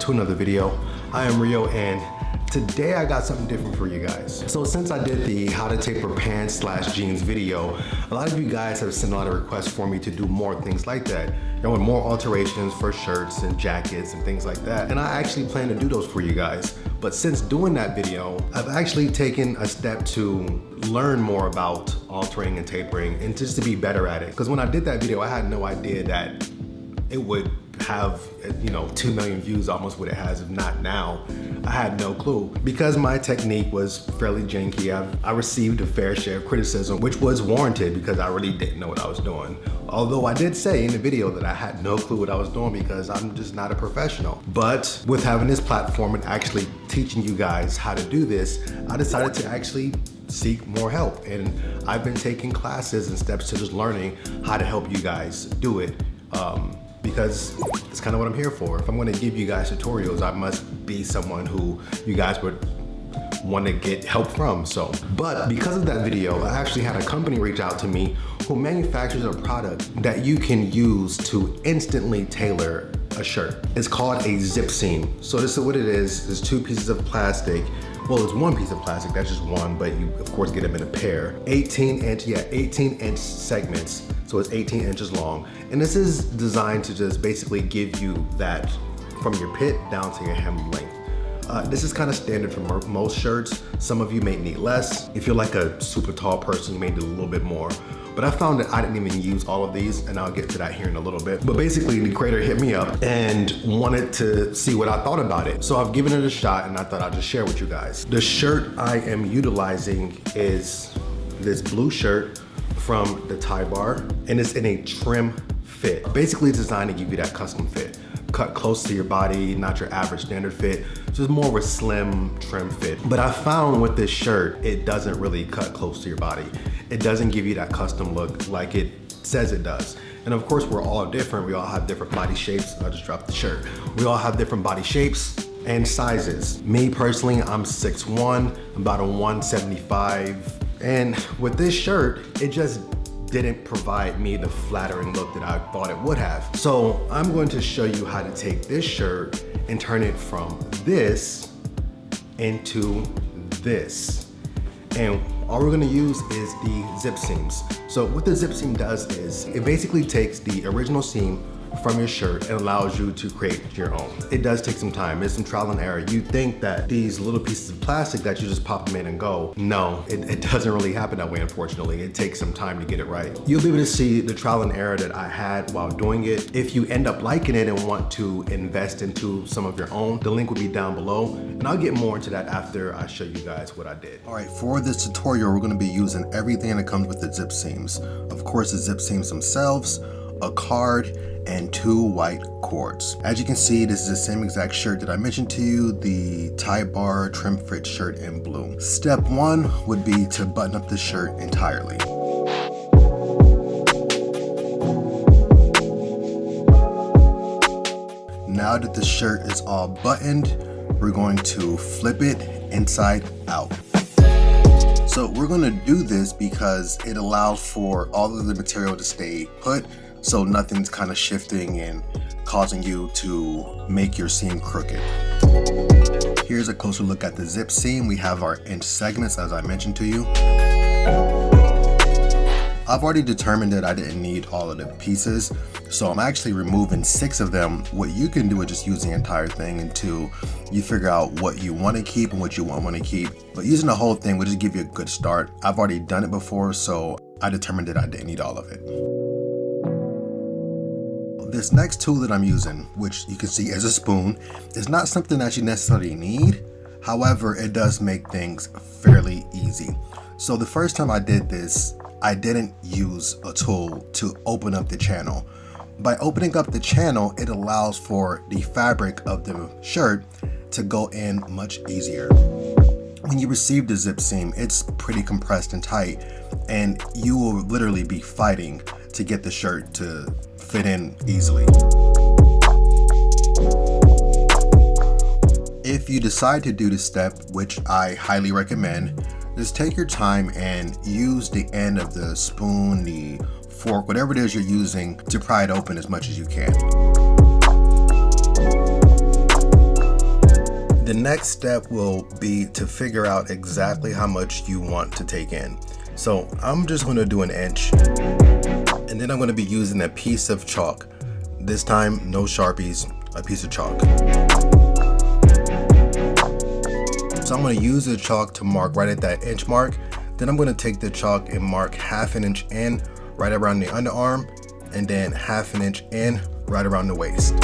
to another video. I am Rio, and today I got something different for you guys. So since I did the how to taper pants / jeans video, a lot of you guys have sent a lot of requests for me to do more things like that. There were more alterations for shirts and jackets and things like that. And I actually plan to do those for you guys. But since doing that video, I've actually taken a step to learn more about altering and tapering and just to be better at it. Because when I did that video, I had no idea that it would have, 2 million views, almost what it has, if not now. I had no clue. Because my technique was fairly janky, I received a fair share of criticism, which was warranted because I really didn't know what I was doing. Although I did say in the video that I had no clue what I was doing because I'm just not a professional. But with having this platform and actually teaching you guys how to do this, I decided to actually seek more help. And I've been taking classes and steps to just learning how to help you guys do it. Because it's kind of what I'm here for. If I'm gonna give you guys tutorials, I must be someone who you guys would want to get help from. But because of that video, I actually had a company reach out to me who manufactures a product that you can use to instantly tailor a shirt. It's called a zip seam. So this is what it is. There's 2 pieces of plastic. Well, it's 1 piece of plastic, that's just one, but you of course get them in a pair. 18 inch segments, so it's 18 inches long. And this is designed to just basically give you that from your pit down to your hem length. This is kind of standard for most shirts. Some of you may need less. If you're like a super tall person, you may need a little bit more. But I found that I didn't even use all of these, and I'll get to that here in a little bit. But basically, the creator hit me up and wanted to see what I thought about it. So I've given it a shot, and I thought I'd just share with you guys. The shirt I am utilizing is this blue shirt from the Tailor, and it's in a trim fit. Basically, it's designed to give you that custom fit. Cut close to your body, not your average standard fit. Just more of a slim trim fit. But I found with this shirt, it doesn't really cut close to your body. It doesn't give you that custom look like it says it does. And of course, we're all different. We all have different body shapes. I just dropped the shirt. We all have different body shapes and sizes. Me personally, I'm 6'1", about a 175. And with this shirt, it just didn't provide me the flattering look that I thought it would have. So I'm going to show you how to take this shirt and turn it from this into this. And all we're gonna use is the zip seams. So what the zip seam does is it basically takes the original seam from your shirt and allows you to create your own. It does take some time, it's some trial and error. You think that these little pieces of plastic that you just pop them in and go. No, it doesn't really happen that way, unfortunately. It takes some time to get it right. You'll be able to see the trial and error that I had while doing it. If you end up liking it and want to invest into some of your own, the link will be down below. And I'll get more into that after I show you guys what I did. All right, for this tutorial, we're gonna be using everything that comes with the zip seams. Of course, the zip seams themselves, a card, and 2 white cords. As you can see, this is the same exact shirt that I mentioned to you, the Tailor trim fit shirt in blue. Step 1 would be to button up the shirt entirely. Now that the shirt is all buttoned, we're going to flip it inside out. So we're gonna do this because it allows for all of the material to stay put, so nothing's kind of shifting and causing you to make your seam crooked. Here's a closer look at the zip seam. We have our inch segments, as I mentioned to you. I've already determined that I didn't need all of the pieces, so I'm actually removing 6 of them. What you can do is just use the entire thing until you figure out what you want to keep and what you won't want to keep. But using the whole thing will just give you a good start. I've already done it before, so I determined that I didn't need all of it. This next tool that I'm using, which you can see as a spoon, is not something that you necessarily need. However, it does make things fairly easy. So the first time I did this, I didn't use a tool to open up the channel. By opening up the channel, it allows for the fabric of the shirt to go in much easier. When you receive the zip seam, it's pretty compressed and tight, and you will literally be fighting to get the shirt to fit in easily. If you decide to do this step, which I highly recommend, just take your time and use the end of the spoon, the fork, whatever it is you're using to pry it open as much as you can. The next step will be to figure out exactly how much you want to take in. So I'm just going to do 1 inch, and then I'm going to be using a piece of chalk. This time, no Sharpies, a piece of chalk. So I'm going to use the chalk to mark right at that inch mark. Then I'm going to take the chalk and mark 1/2 inch in right around the underarm, and then 1/2 inch in right around the waist.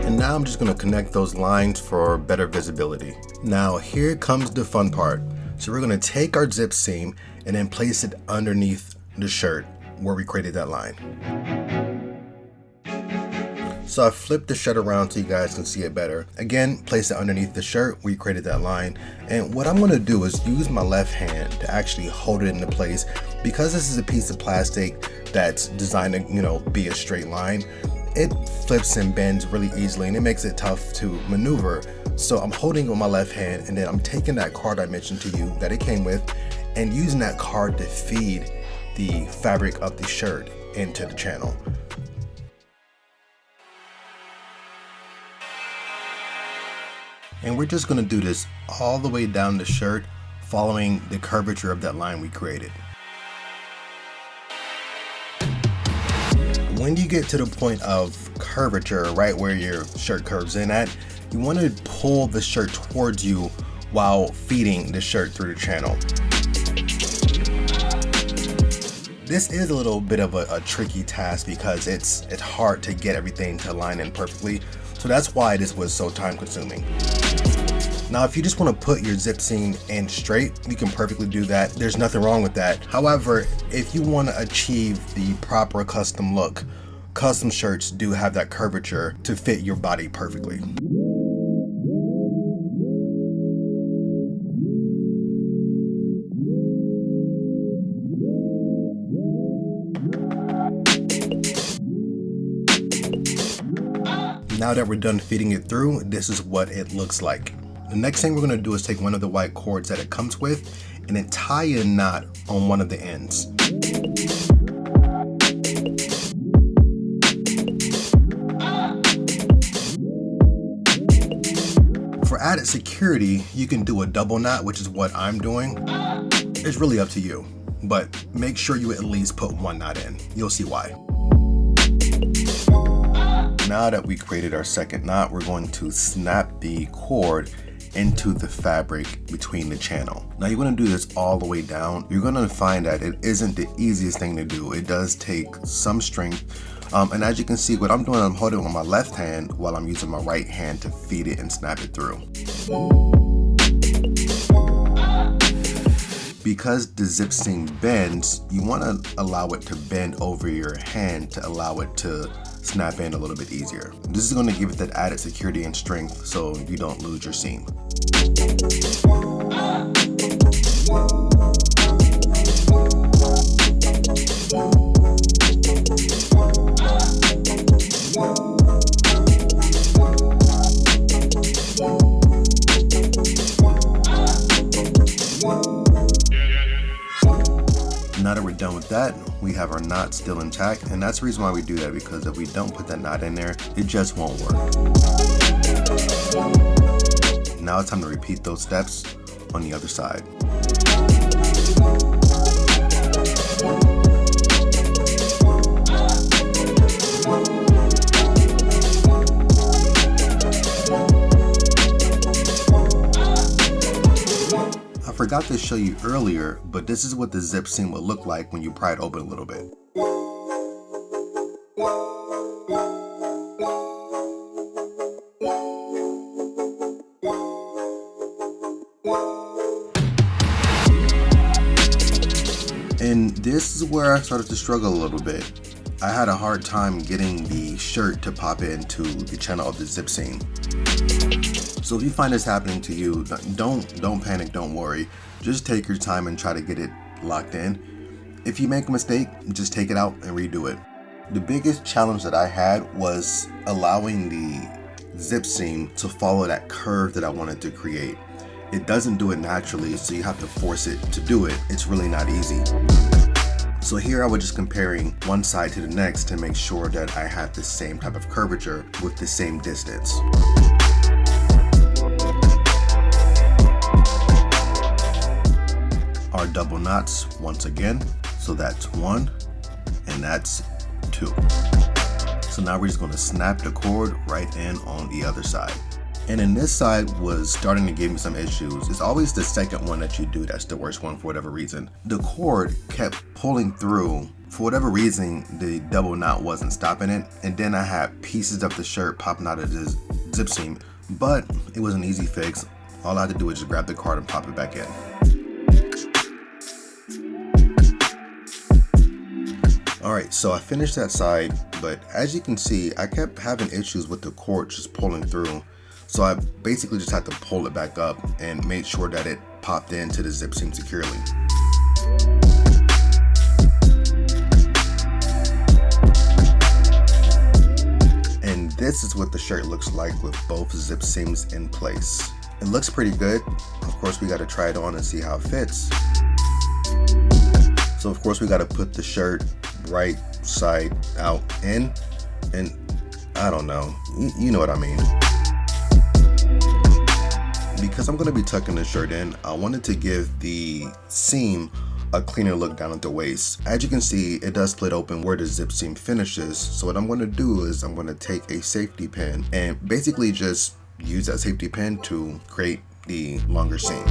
And now I'm just going to connect those lines for better visibility. Now here comes the fun part. So we're going to take our zip seam and then place it underneath the shirt where we created that line. So I flipped the shirt around so you guys can see it better. Again, place it underneath the shirt where you created that line. And what I'm going to do is use my left hand to actually hold it into place. Because this is a piece of plastic that's designed to, be a straight line, it flips and bends really easily, and it makes it tough to maneuver. So I'm holding it with my left hand, and then I'm taking that card I mentioned to you that it came with and using that card to feed the fabric of the shirt into the channel. And we're just going to do this all the way down the shirt, following the curvature of that line we created. When you get to the point of curvature, right where your shirt curves in at, you want to pull the shirt towards you while feeding the shirt through the channel. This is a little bit of a tricky task because it's hard to get everything to line in perfectly. So that's why this was so time consuming. Now, if you just want to put your zip seam in straight, you can perfectly do that. There's nothing wrong with that. However, if you want to achieve the proper custom look, custom shirts do have that curvature to fit your body perfectly. Now that we're done feeding it through, this is what it looks like. The next thing we're going to do is take one of the white cords that it comes with and then tie a knot on one of the ends. For added security, you can do a double knot, which is what I'm doing. It's really up to you, but make sure you at least put 1 knot in. You'll see why. Now that we created our second knot, we're going to snap the cord into the fabric between the channel. Now you're going to do this all the way down. You're going to find that it isn't the easiest thing to do. It does take some strength. And as you can see, what I'm doing, I'm holding it with my left hand while I'm using my right hand to feed it and snap it through. Because the zip seam bends, you want to allow it to bend over your hand to allow it to snap in a little bit easier. This is going to give it that added security and strength so you don't lose your seam. Now that we're done with that, we have our knot still intact, and that's the reason why we do that, because if we don't put that knot in there, it just won't work. Now it's time to repeat those steps on the other side. I forgot to show you earlier, but this is what the zip seam would look like when you pry it open a little bit. And this is where I started to struggle a little bit. I had a hard time getting the shirt to pop into the channel of the zip seam. So if you find this happening to you, don't panic, don't worry. Just take your time and try to get it locked in. If you make a mistake, just take it out and redo it. The biggest challenge that I had was allowing the zip seam to follow that curve that I wanted to create. It doesn't do it naturally, so you have to force it to do it. It's really not easy. So here I was just comparing one side to the next to make sure that I had the same type of curvature with the same distance. double knots once again. So that's 1 and that's 2. So now we're just going to snap the cord right in on the other side. And then this side was starting to give me some issues. It's always the second one that you do that's the worst one for whatever reason. The cord kept pulling through. For whatever reason, the double knot wasn't stopping it. And then I had pieces of the shirt popping out of the zip seam. But it was an easy fix. All I had to do was just grab the card and pop it back in. Alright, so I finished that side, but as you can see, I kept having issues with the cord just pulling through. So I basically just had to pull it back up and made sure that it popped into the zip seam securely. And this is what the shirt looks like with both zip seams in place. It looks pretty good. Of course, we got to try it on and see how it fits. So of course, we got to put the shirt right side out in, and I don't know, you know what I mean. Because I'm going to be tucking the shirt in, I wanted to give the seam a cleaner look down at the waist. As you can see, it does split open where the zip seam finishes. So what I'm going to do is I'm going to take a safety pin and basically just use that safety pin to create the longer seam.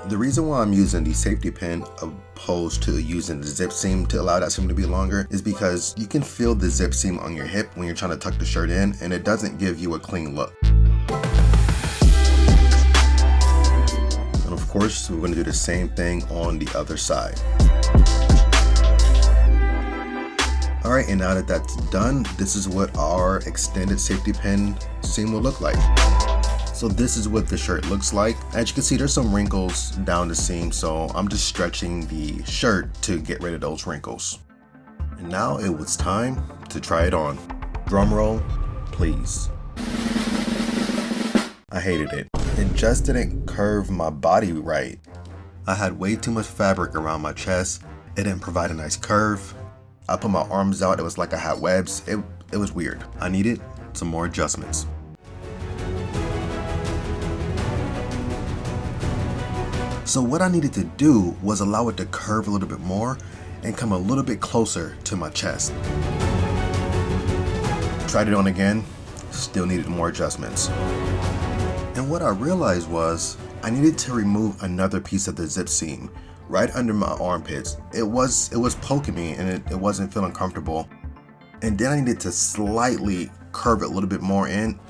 The reason why I'm using the safety pin opposed to using the zip seam to allow that seam to be longer is because you can feel the zip seam on your hip when you're trying to tuck the shirt in, and it doesn't give you a clean look. And of course, we're going to do the same thing on the other side. Alright, and now that that's done, this is what our extended safety pin seam will look like. So this is what the shirt looks like. As you can see, there's some wrinkles down the seam, so I'm just stretching the shirt to get rid of those wrinkles. And now it was time to try it on. Drum roll, please. I hated it. It just didn't curve my body right. I had way too much fabric around my chest. It didn't provide a nice curve. I put my arms out, it was like I had webs. It was weird. I needed some more adjustments. So what I needed to do was allow it to curve a little bit more and come a little bit closer to my chest. Tried it on again, still needed more adjustments. And what I realized was I needed to remove another piece of the zip seam right under my armpits. It was poking me and it wasn't feeling comfortable. And then I needed to slightly curve it a little bit more in.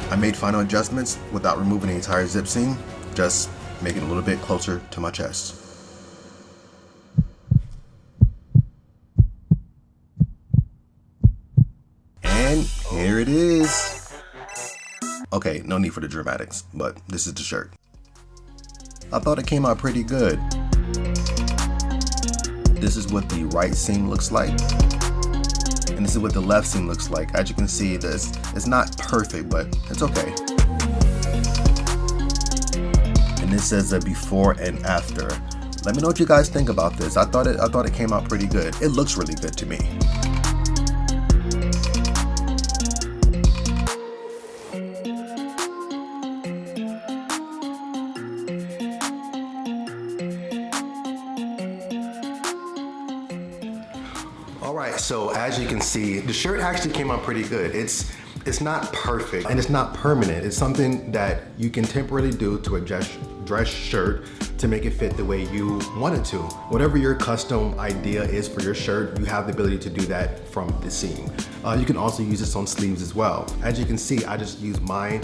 I made final adjustments without removing the entire zip seam, just make it a little bit closer to my chest. And here it is. Okay, no need for the dramatics, but this is the shirt. I thought it came out pretty good. This is what the right seam looks like. And this is what the left seam looks like. As you can see, this it's not perfect, but it's okay. This says a before and after. Let me know what you guys think about this. I thought it came out pretty good. It looks really good to me. All right, so as you can see, the shirt actually came out pretty good. It's not perfect and it's not permanent. It's something that you can temporarily do to a dress shirt to make it fit the way you want it to. Whatever your custom idea is for your shirt, you have the ability to do that from the seam. You can also use this on sleeves as well. As you can see, I just used mine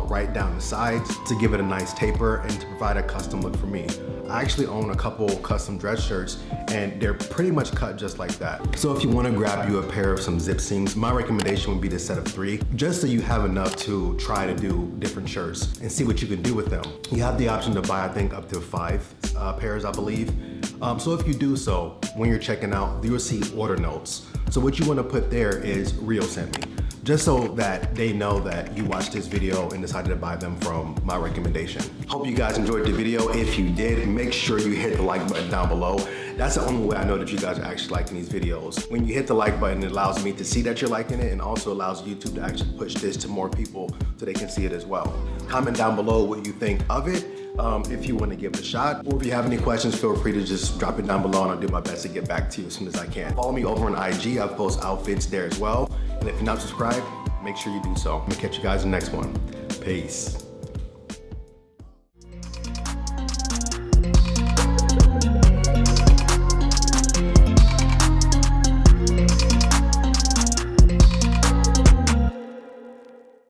right down the sides to give it a nice taper and to provide a custom look for me. I actually own a couple custom dress shirts and they're pretty much cut just like that. So if you want to grab you a pair of some zip seams, my recommendation would be the set of 3, just so you have enough to try to do different shirts and see what you can do with them. You have the option to buy, I think, up to 5 pairs, I believe. So if you do so, when you're checking out, you will see order notes. So what you want to put there is Rio sent me, just so that they know that you watched this video and decided to buy them from my recommendation. Hope you guys enjoyed the video. If you did, make sure you hit the like button down below. That's the only way I know that you guys are actually liking these videos. When you hit the like button, it allows me to see that you're liking it and also allows YouTube to actually push this to more people so they can see it as well. Comment down below what you think of it. if you want to give it a shot. Or if you have any questions, feel free to just drop it down below and I'll do my best to get back to you as soon as I can. Follow me over on IG. I post outfits there as well. And if you're not subscribed, make sure you do so. I'm gonna catch you guys in the next one. Peace.